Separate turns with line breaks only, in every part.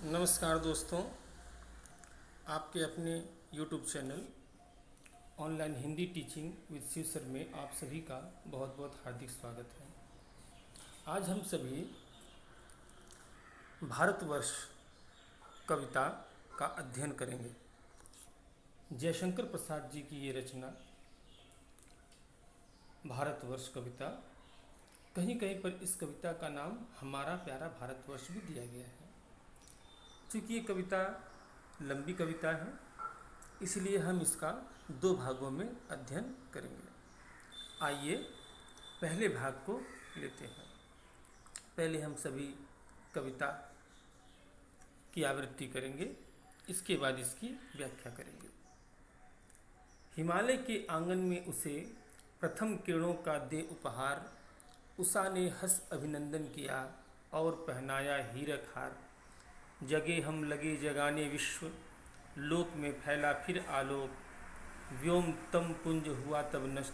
नमस्कार दोस्तों, आपके अपने YouTube channel online Hindi teaching with Shiv sir में आप सभी का बहुत बहुत हार्दिक स्वागत है। आज हम सभी भारतवर्ष कविता का अध्ययन करेंगे। जयशंकर प्रसाद जी की ये रचना भारतवर्ष कविता, कहीं कहीं पर इस कविता का नाम हमारा प्यारा भारतवर्ष भी दिया गया है। चूँकि ये कविता लंबी कविता है, इसलिए हम इसका दो भागों में अध्ययन करेंगे। आइए पहले भाग को लेते हैं। पहले हम सभी कविता की आवृत्ति करेंगे, इसके बाद इसकी व्याख्या करेंगे। हिमालय के आंगन में उसे प्रथम किरणों का दे उपहार, उषा ने हंस अभिनंदन किया और पहनाया हीरक हार। जगे हम लगे जगाने विश्व, लोक में फैला फिर आलोक। व्योम तम पुंज हुआ तब नष्ट,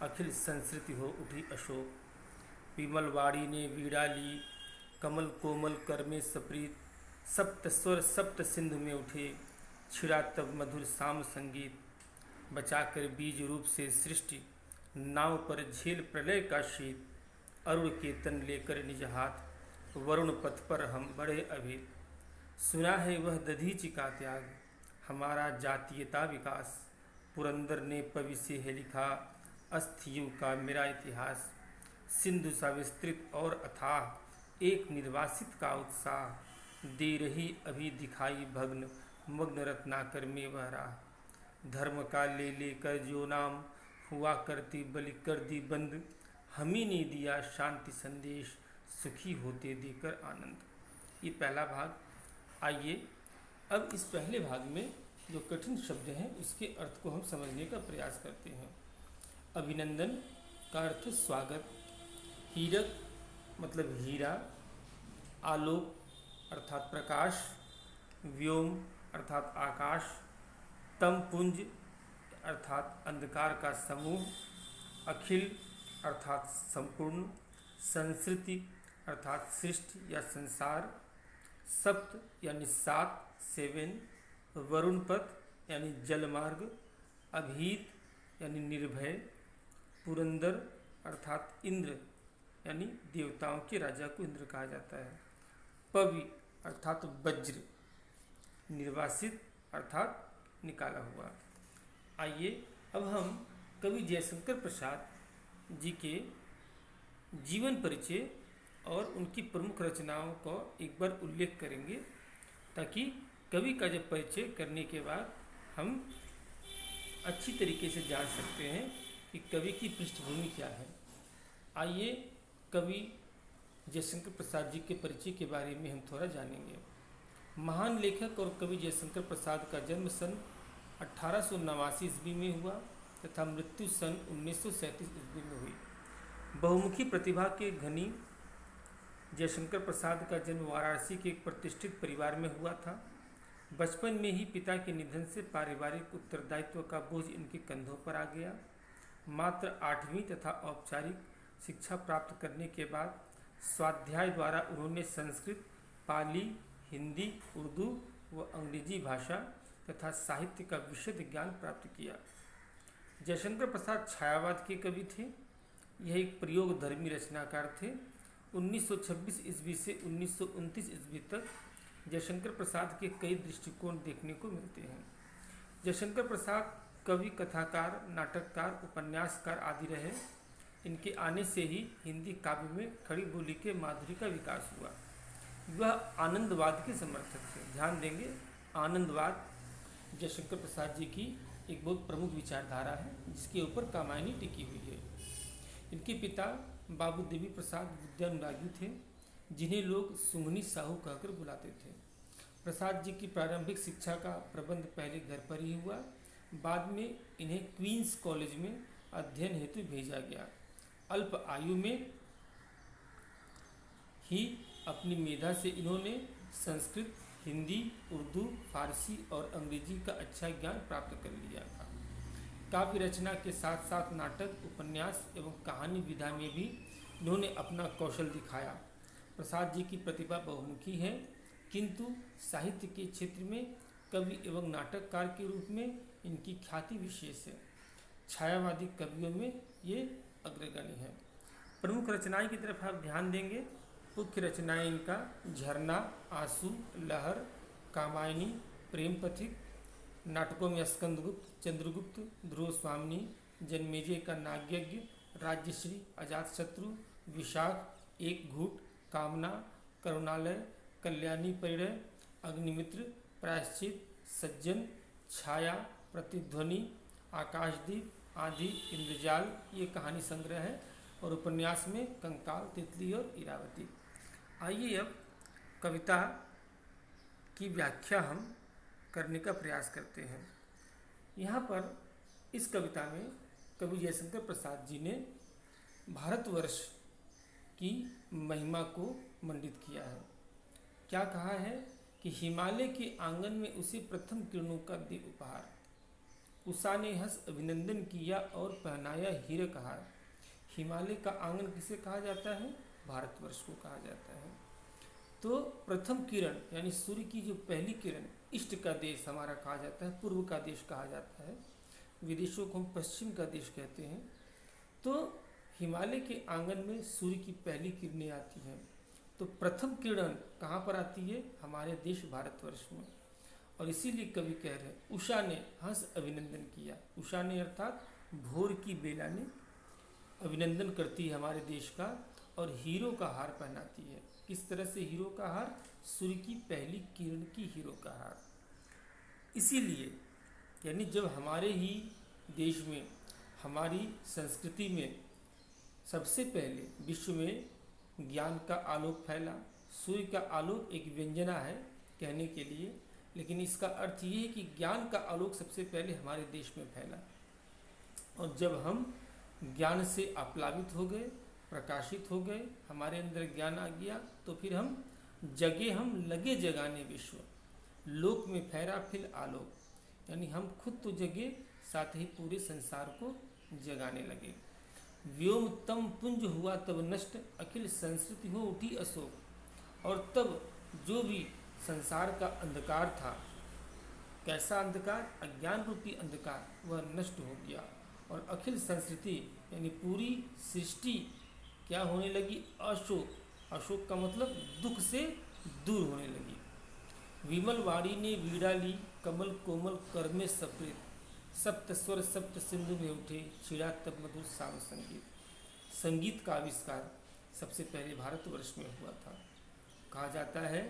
अखिल संस्कृति हो उठी अशोक। विमल वाणी ने वीणा ली, कमल कोमल कर में सप्रीत। सप्त स्वर सप्त सिंधु में उठे, छिड़ा तब मधुर साम संगीत। बचाकर बीज रूप से सृष्टि, नाव पर झेल प्रलय का शीत। अरुण केतन लेकर निज हाथ, वरुण पथ पर हम बढ़े अभी। सुना है वह दधीचि का त्याग, हमारा जातीयता विकास। पुरंदर ने पवि से है लिखा, अस्थियों का मेरा इतिहास। सिंधु सा विस्तृत और अथाह, एक निर्वासित का उत्साह। दे रही अभी दिखाई भग्न, मग्न रत्नाकर में वह राह। धर्म का ले लेकर जो नाम, हुआ करती बलि कर दी बंद। हमी ने दिया शांति संदेश, सुखी होते देकर आनंद। ये पहला भाग। आइए अब इस पहले भाग में जो कठिन शब्द हैं उसके अर्थ को हम समझने का प्रयास करते हैं। अभिनंदन का अर्थ स्वागत, हीरक मतलब हीरा, आलोक अर्थात प्रकाश, व्योम अर्थात आकाश, तम पुंज अर्थात अंधकार का समूह, अखिल अर्थात संपूर्ण, संस्कृति अर्थात सृष्टि या संसार, सप्त यानी सात, सेवन, वरुण पथ यानी जलमार्ग, अभीत यानी निर्भय, पुरंदर अर्थात इंद्र यानी देवताओं के राजा को इंद्र कहा जाता है, पवि अर्थात वज्र, निर्वासित अर्थात निकाला हुआ। आइए अब हम कवि जयशंकर प्रसाद जी के जीवन परिचय और उनकी प्रमुख रचनाओं को एक बार उल्लेख करेंगे, ताकि कवि का जब परिचय करने के बाद हम अच्छी तरीके से जान सकते हैं कि कवि की पृष्ठभूमि क्या है। आइए कवि जयशंकर प्रसाद जी के परिचय के बारे में हम थोड़ा जानेंगे। महान लेखक और कवि जयशंकर प्रसाद का जन्म सन 1889 ईस्वी में हुआ तथा मृत्यु सन 1937 ईस्वी में हुई। बहुमुखी प्रतिभा के धनी जयशंकर प्रसाद का जन्म वाराणसी के एक प्रतिष्ठित परिवार में हुआ था। बचपन में ही पिता के निधन से पारिवारिक उत्तरदायित्व का बोझ इनके कंधों पर आ गया। मात्र 8वीं तथा औपचारिक शिक्षा प्राप्त करने के बाद स्वाध्याय द्वारा उन्होंने संस्कृत, पाली, हिंदी, उर्दू व अंग्रेजी भाषा तथा साहित्य का विशद ज्ञान प्राप्त किया। जयशंकर प्रसाद छायावाद के कवि थे। यह एक प्रयोगधर्मी रचनाकार थे। 1926 ईस्वी से 1929 ईस्वी तक जयशंकर प्रसाद के कई दृष्टिकोण देखने को मिलते हैं। जयशंकर प्रसाद कवि, कथाकार, नाटककार, उपन्यासकार आदि रहे। इनके आने से ही हिंदी काव्य में खड़ी बोली के माधुरी का विकास हुआ। वह आनंदवाद के समर्थक थे। ध्यान देंगे, आनंदवाद जयशंकर प्रसाद जी की एक बहुत प्रमुख विचारधारा है, जिसके ऊपर कामायनी टिकी हुई है। इनके पिता बाबू देवी प्रसाद विद्यानुरागी थे, जिन्हें लोग सुंघनी साहू कहकर बुलाते थे। प्रसाद जी की प्रारंभिक शिक्षा का प्रबंध पहले घर पर ही हुआ। बाद में इन्हें क्वींस कॉलेज में अध्ययन हेतु भेजा गया। अल्प आयु में ही अपनी मेधा से इन्होंने संस्कृत, हिंदी, उर्दू, फारसी और अंग्रेजी का अच्छा ज्ञान प्राप्त कर लिया था। काव्य रचना के साथ साथ नाटक, उपन्यास एवं कहानी विधा में भी इन्होंने अपना कौशल दिखाया। प्रसाद जी की प्रतिभा बहुमुखी है। किंतु साहित्य के क्षेत्र में कवि एवं नाटककार के रूप में इनकी ख्याति विशेष है। छायावादी कवियों में ये अग्रगण्य है। प्रमुख रचनाएं की तरफ आप ध्यान देंगे। मुख्य रचनाएं इनका झरना, आंसू, लहर, कामायनी, प्रेम पथिक। नाटकों में स्कंदगुप्त, चंद्रगुप्त, ध्रुव स्वामिनी, जन्मेजय का नागयज्ञ, राज्यश्री, अजातशत्रु, विशाख, एक घूट, कामना, करुणालय, कल्याणी परिणय, अग्निमित्र, प्रायश्चित, सज्जन, छाया, प्रतिध्वनि, आकाशदीप, आंधी, इंद्रजाल ये कहानी संग्रह है। और उपन्यास में कंकाल, तितली और इरावती। आइए अब कविता की व्याख्या हम करने का प्रयास करते हैं। यहाँ पर इस कविता में कवि जयशंकर प्रसाद जी ने भारतवर्ष की महिमा को मंडित किया है। क्या कहा है कि हिमालय के आंगन में उसे प्रथम किरणों का दे उपहार, उषा ने हंस अभिनंदन किया और पहनाया हीरक हार। हिमालय का आंगन किसे कहा जाता है? भारतवर्ष को कहा जाता है। तो प्रथम किरण यानी सूर्य की जो पहली किरण, ईस्ट का देश हमारा कहा जाता है, पूर्व का देश कहा जाता है, विदेशों को हम पश्चिम का देश कहते हैं। तो हिमालय के आंगन में सूर्य की पहली किरणें आती हैं। तो प्रथम किरण कहाँ पर आती है? हमारे देश भारतवर्ष में। और इसीलिए कवि कह रहे हैं उषा ने हंस अभिनंदन किया। उषा ने अर्थात भोर की बेला ने अभिनंदन करती है हमारे देश का और हीरो का हार पहनाती है। किस तरह से हीरो का हार? सूर्य की पहली किरण की हीरो का हार। इसीलिए यानी जब हमारे ही देश में, हमारी संस्कृति में सबसे पहले विश्व में ज्ञान का आलोक फैला। सूर्य का आलोक एक व्यंजना है कहने के लिए, लेकिन इसका अर्थ ये है कि ज्ञान का आलोक सबसे पहले हमारे देश में फैला। और जब हम ज्ञान से आप्लावित हो गए, प्रकाशित हो गए, हमारे अंदर ज्ञान आ गया, तो फिर हम लगे जगाने विश्व, लोक में फैरा फिर आलोक, यानी हम खुद तो जगे, साथ ही पूरे संसार को जगाने लगे। व्योम तम पुंज हुआ तब नष्ट, अखिल संस्कृति हो उठी अशोक। और तब जो भी संसार का अंधकार था, कैसा अंधकार? अज्ञान रूपी अंधकार, वह नष्ट हो गया और अखिल संस्कृति यानी पूरी सृष्टि क्या होने लगी? अशोक। अशोक का मतलब दुख से दूर होने लगी। विमल वाणी ने वीणा ली, कमल कोमल कर में सप्रेत, सप्त स्वर सप्त सिंधु में उठे, छिड़ा तब मधुर साम संगीत। संगीत का आविष्कार सबसे पहले भारतवर्ष में हुआ था। कहा जाता है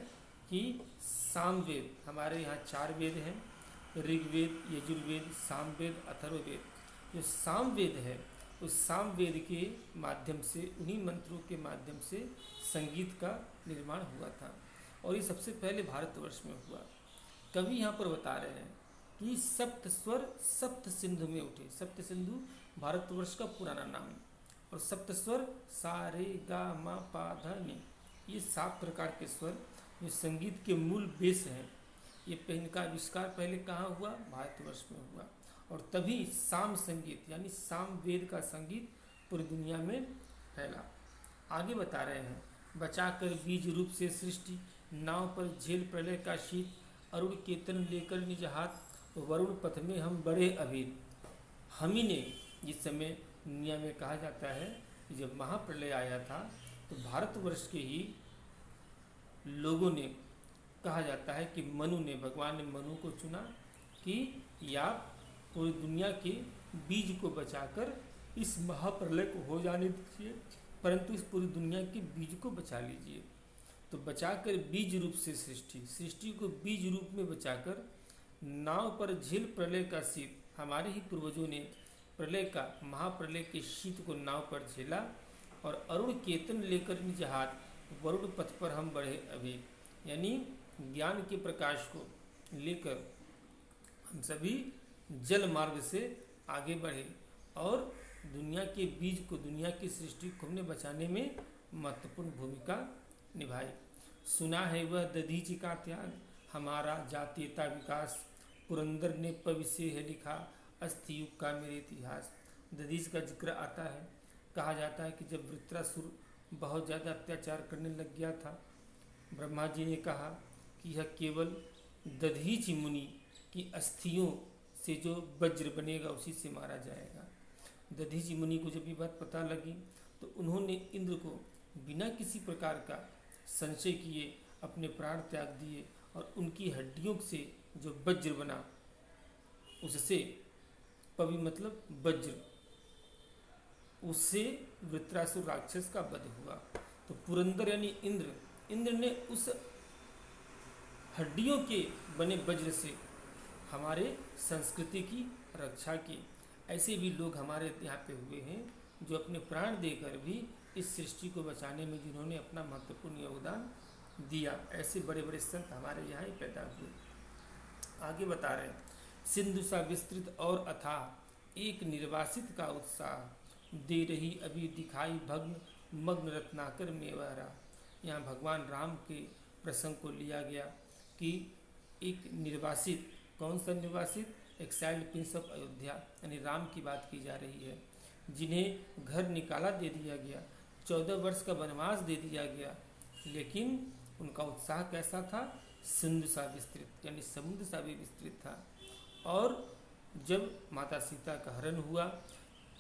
कि सामवेद, हमारे यहाँ 4 वेद हैं, ऋग्वेद, यजुर्वेद, सामवेद, अथर्ववेद। जो सामवेद है उस सामवेद के माध्यम से, उन्हीं मंत्रों के माध्यम से संगीत का निर्माण हुआ था और ये सबसे पहले भारतवर्ष में हुआ। कवि यहाँ पर बता रहे हैं कि सप्त स्वर सप्त सिंधु में उठे। सप्त सिंधु भारतवर्ष का पुराना नाम है। और सप्त स्वर सा रे गा मा पा धा नी, ये 7 प्रकार के स्वर जो संगीत के मूल बेस हैं, ये इनका आविष्कार पहले कहाँ हुआ? भारतवर्ष में हुआ। और तभी साम संगीत यानी साम वेद का संगीत पूरी दुनिया में फैला। आगे बता रहे हैं, बचाकर बीज रूप से सृष्टि, नाव पर झेल प्रलय का शीत, अरुण केतन लेकर निज हाथ, वरुण पथ में हम बड़े अभीर। हम ही ने, जिस समय दुनिया में कहा जाता है कि जब महाप्रलय आया था तो भारतवर्ष के ही लोगों ने, कहा जाता है कि मनु ने, भगवान ने मनु को चुना कि आप पूरी दुनिया के बीज को बचाकर इस महाप्रलय को हो जाने दीजिए, परंतु इस पूरी दुनिया के बीज को बचा लीजिए। तो बचाकर बीज रूप से सृष्टि को बीज रूप में बचाकर नाव पर झेल प्रलय का शीत, हमारे ही पूर्वजों ने प्रलय का, महाप्रलय के शीत को नाव पर झेला। और अरुण केतन लेकर निज हाथ, वरुण पथ पर हम बढ़े अभी, यानी ज्ञान के प्रकाश को लेकर हम सभी जल मार्ग से आगे बढ़े और दुनिया के बीज को, दुनिया की सृष्टि को हमने बचाने में महत्वपूर्ण भूमिका निभाई। सुना है वह दधीच का त्याग, हमारा जातीयता विकास, पुरंदर ने पवि से है लिखा, अस्थि युग का मेरे इतिहास। दधीच का जिक्र आता है। कहा जाता है कि जब वृत्रासुर बहुत ज़्यादा अत्याचार करने लग गया था, ब्रह्मा जी ने कहा कि यह केवल दधीचि मुनि की अस्थियों से जो वज्र बनेगा उसी से मारा जाएगा। दधीचि मुनि को जब ये बात पता लगी तो उन्होंने इंद्र को बिना किसी प्रकार का संशय किए अपने प्राण त्याग दिए और उनकी हड्डियों से जो वज्र बना उससे, पवि मतलब वज्र, उससे वृत्रासुर राक्षस का वध हुआ। तो पुरंदर यानी इंद्र ने उस हड्डियों के बने वज्र से हमारे संस्कृति की रक्षा की। ऐसे भी लोग हमारे यहाँ पे हुए हैं जो अपने प्राण देकर भी इस सृष्टि को बचाने में जिन्होंने अपना महत्वपूर्ण योगदान दिया। ऐसे बड़े बड़े संत हमारे यहाँ ही पैदा हुए। आगे बता रहे हैं, सिंधु सा विस्तृत और अथाह एक निर्वासित का उत्साह दे रही अभी दिखाई भग्न मग्न रत्नाकर मेवारा। यहाँ भगवान राम के प्रसंग को लिया गया कि एक निर्वासित, कौन सा निर्वासित, एक्साइल्ड प्रिंस ऑफ अयोध्या यानी राम की बात की जा रही है, जिन्हें घर निकाला दे दिया गया, 14 वर्ष का वनवास दे दिया गया, लेकिन उनका उत्साह कैसा था, सिंधु सा विस्तृत यानी समुद्र सा भी विस्तृत था। और जब माता सीता का हरण हुआ,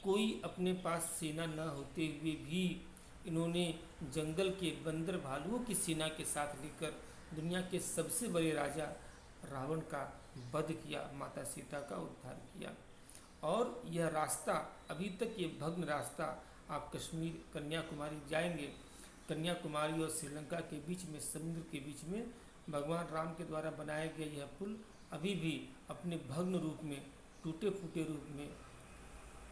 कोई अपने पास सेना न होते हुए भी इन्होंने जंगल के बंदर भालुओं की सेना के साथ लेकर दुनिया के सबसे बड़े राजा रावण का वध किया, माता सीता का उद्धार किया। और यह रास्ता अभी तक, ये भग्न रास्ता, आप कश्मीर कन्याकुमारी जाएंगे, कन्याकुमारी और श्रीलंका के बीच में, समुद्र के बीच में भगवान राम के द्वारा बनाया गया यह पुल अभी भी अपने भग्न रूप में, टूटे फूटे रूप में,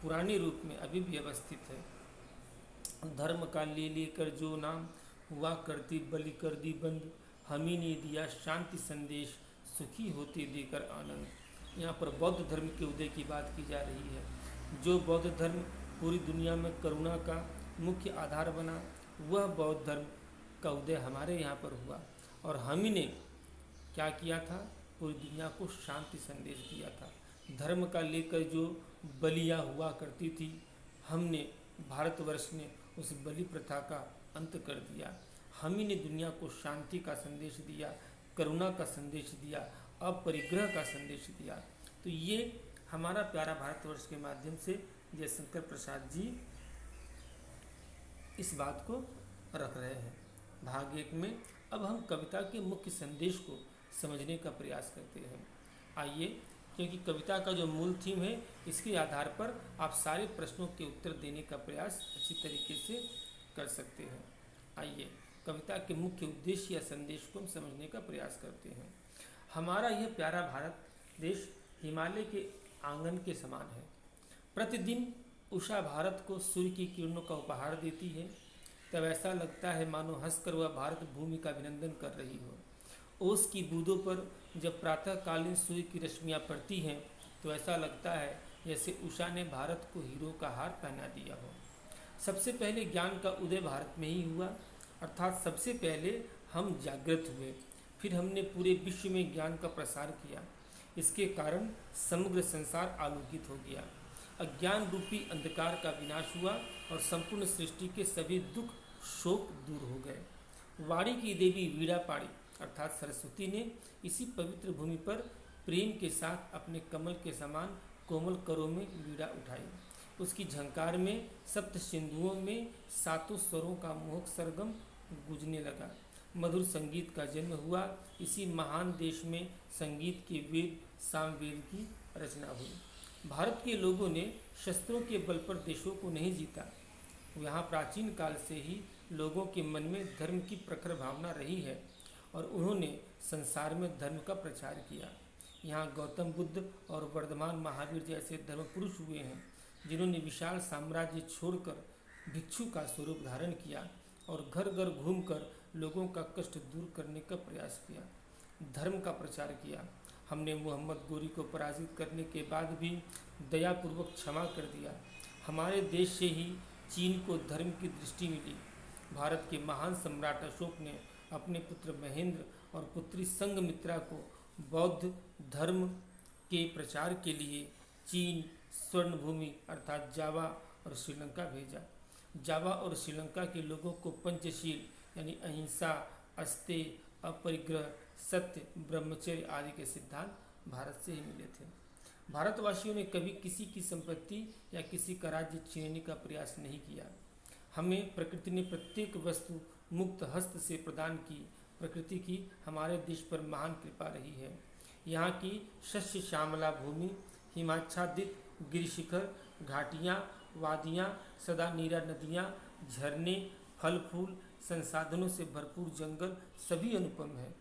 पुराने रूप में अभी भी अवस्थित है। धर्म का ले लेकर जो नाम हुआ करती बलि कर दी बंद, हमी ने दिया शांति संदेश सुखी होते देकर आनंद। यहाँ पर बौद्ध धर्म के उदय की बात की जा रही है। जो बौद्ध धर्म पूरी दुनिया में करुणा का मुख्य आधार बना, वह बौद्ध धर्म का उदय हमारे यहाँ पर हुआ। और हम ही ने क्या किया था, पूरी दुनिया को शांति संदेश दिया था। धर्म का लेकर जो बलियाँ हुआ करती थी, हमने, भारतवर्ष ने उस बलि प्रथा का अंत कर दिया। हम ही ने दुनिया को शांति का संदेश दिया, करुणा का संदेश दिया, अपरिग्रह का संदेश दिया। तो ये हमारा प्यारा भारतवर्ष के माध्यम से जयशंकर प्रसाद जी इस बात को रख रहे हैं। भाग 1 में अब हम कविता के मुख्य संदेश को समझने का प्रयास करते हैं। आइए, क्योंकि कविता का जो मूल थीम है, इसके आधार पर आप सारे प्रश्नों के उत्तर देने का प्रयास अच्छी तरीके से कर सकते हैं। आइए, कविता के मुख्य उद्देश्य या संदेश को हम समझने का प्रयास करते हैं। हमारा यह प्यारा भारत देश हिमालय के आंगन के समान है। प्रतिदिन उषा भारत को सूर्य की किरणों का उपहार देती है, तब ऐसा लगता है मानो हंसकर वह भारत भूमि का अभिनंदन कर रही हो। ओस की बूंदों पर जब प्रातःकालीन सूर्य की रश्मियाँ पड़ती हैं, तो ऐसा लगता है जैसे उषा ने भारत को हीरो का हार पहना दिया हो। सबसे पहले ज्ञान का उदय भारत में ही हुआ, अर्थात सबसे पहले हम जागृत हुए, फिर हमने पूरे विश्व में ज्ञान का प्रसार किया। इसके कारण समग्र संसार आलोकित हो गया। अज्ञान रूपी अंधकार का विनाश हुआ और संपूर्ण सृष्टि के सभी दुख शोक दूर हो गए। वाणी की देवी वीणा पाणी अर्थात सरस्वती ने इसी पवित्र भूमि पर प्रेम के साथ अपने कमल के समान कोमल करों में वीणा उठाई। उसकी झंकार में सप्त सिंधुओं में सातों स्वरों का मोहक सरगम गूंजने लगा। मधुर संगीत का जन्म हुआ। इसी महान देश में संगीत के वेद सामवेद की रचना हुई। भारत के लोगों ने शस्त्रों के बल पर देशों को नहीं जीता। यहाँ प्राचीन काल से ही लोगों के मन में धर्म की प्रखर भावना रही है और उन्होंने संसार में धर्म का प्रचार किया। यहाँ गौतम बुद्ध और वर्धमान महावीर जैसे धर्म पुरुष हुए हैं, जिन्होंने विशाल साम्राज्य छोड़कर भिक्षु का स्वरूप धारण किया और घर घर घूमकर लोगों का कष्ट दूर करने का प्रयास किया, धर्म का प्रचार किया। हमने मोहम्मद गोरी को पराजित करने के बाद भी दयापूर्वक क्षमा कर दिया। हमारे देश से ही चीन को धर्म की दृष्टि मिली। भारत के महान सम्राट अशोक ने अपने पुत्र महेंद्र और पुत्री संघमित्रा को बौद्ध धर्म के प्रचार के लिए चीन, स्वर्ण भूमि अर्थात जावा और श्रीलंका भेजा। जावा और श्रीलंका के लोगों को पंचशील यानी अहिंसा, अस्तेय, अपरिग्रह, सत्य, ब्रह्मचर्य आदि के सिद्धांत भारत से ही मिले थे। भारतवासियों ने कभी किसी की संपत्ति या किसी का राज्य छीनने का प्रयास नहीं किया। हमें प्रकृति ने प्रत्येक वस्तु मुक्त हस्त से प्रदान की। प्रकृति की हमारे देश पर महान कृपा रही है। यहाँ की शस्य श्यामला भूमि, हिमाच्छादित गिरिशिखर, घाटियाँ, वादियाँ, सदा नीरा नदियाँ, झरने, फल फूल, संसाधनों से भरपूर जंगल सभी अनुपम है।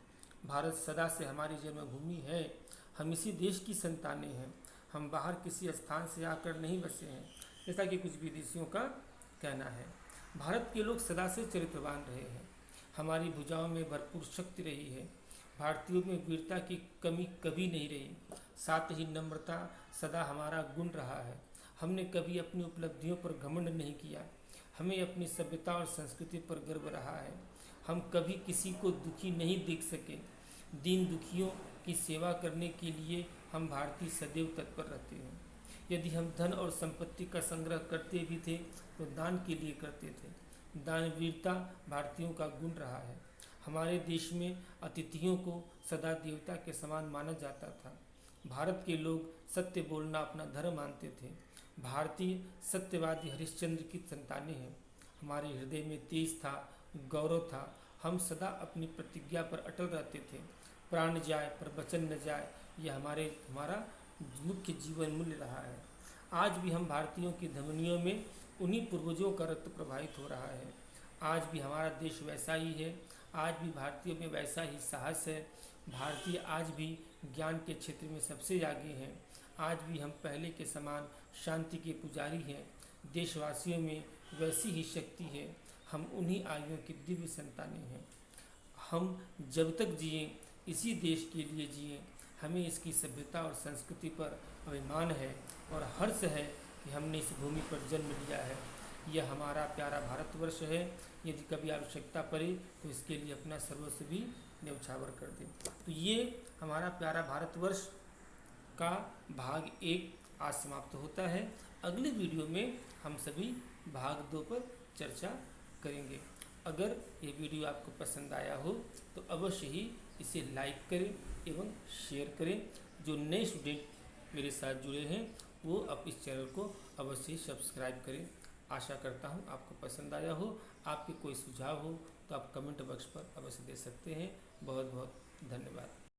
भारत सदा से हमारी जन्मभूमि है। हम इसी देश की संतानें हैं। हम बाहर किसी स्थान से आकर नहीं बसे हैं, जैसा कि कुछ विदेशियों का कहना है। भारत के लोग सदा से चरित्रवान रहे हैं। हमारी भुजाओं में भरपूर शक्ति रही है। भारतीयों में वीरता की कमी कभी नहीं रही। साथ ही नम्रता सदा हमारा गुण रहा है। हमने कभी अपनी उपलब्धियों पर घमंड नहीं किया। हमें अपनी सभ्यता और संस्कृति पर गर्व रहा है। हम कभी किसी को दुखी नहीं देख सके। दीन दुखियों की सेवा करने के लिए हम भारतीय सदैव तत्पर रहते हैं। यदि हम धन और संपत्ति का संग्रह करते भी थे तो दान के लिए करते थे। दानवीरता भारतीयों का गुण रहा है। हमारे देश में अतिथियों को सदा देवता के समान माना जाता था। भारत के लोग सत्य बोलना अपना धर्म मानते थे। भारतीय सत्यवादी हरिश्चंद्र की संतानें हैं। हमारे हृदय में तेज था, गौरव था। हम सदा अपनी प्रतिज्ञा पर अटल रहते थे। प्राण जाए पर वचन न जाए, यह हमारा मुख्य जीवन मूल्य रहा है। आज भी हम भारतीयों की धमनियों में उन्हीं पूर्वजों का रक्त प्रवाहित हो रहा है। आज भी हमारा देश वैसा ही है। आज भी भारतीयों में वैसा ही साहस है। भारतीय आज भी ज्ञान के क्षेत्र में सबसे आगे हैं। आज भी हम पहले के समान शांति के पुजारी हैं। देशवासियों में वैसी ही शक्ति है। हम उन्हीं आयुओं की दिव्य संतानें हैं। हम जब तक जिए इसी देश के लिए जिए। हमें इसकी सभ्यता और संस्कृति पर अभिमान है और हर्ष है कि हमने इस भूमि पर जन्म लिया है। यह हमारा प्यारा भारतवर्ष है। यदि कभी आवश्यकता पड़े तो इसके लिए अपना सर्वस्व भी न्यौछावर कर दें। तो ये हमारा प्यारा भारतवर्ष का भाग 1 आज समाप्त होता है। अगले वीडियो में हम सभी भाग 2 पर चर्चा करेंगे। अगर ये वीडियो आपको पसंद आया हो तो अवश्य ही इसे लाइक करें एवं शेयर करें। जो नए स्टूडेंट मेरे साथ जुड़े हैं वो अब इस चैनल को अवश्य सब्सक्राइब करें। आशा करता हूँ आपको पसंद आया हो। आपके कोई सुझाव हो तो आप कमेंट बॉक्स पर अवश्य दे सकते हैं। बहुत बहुत धन्यवाद।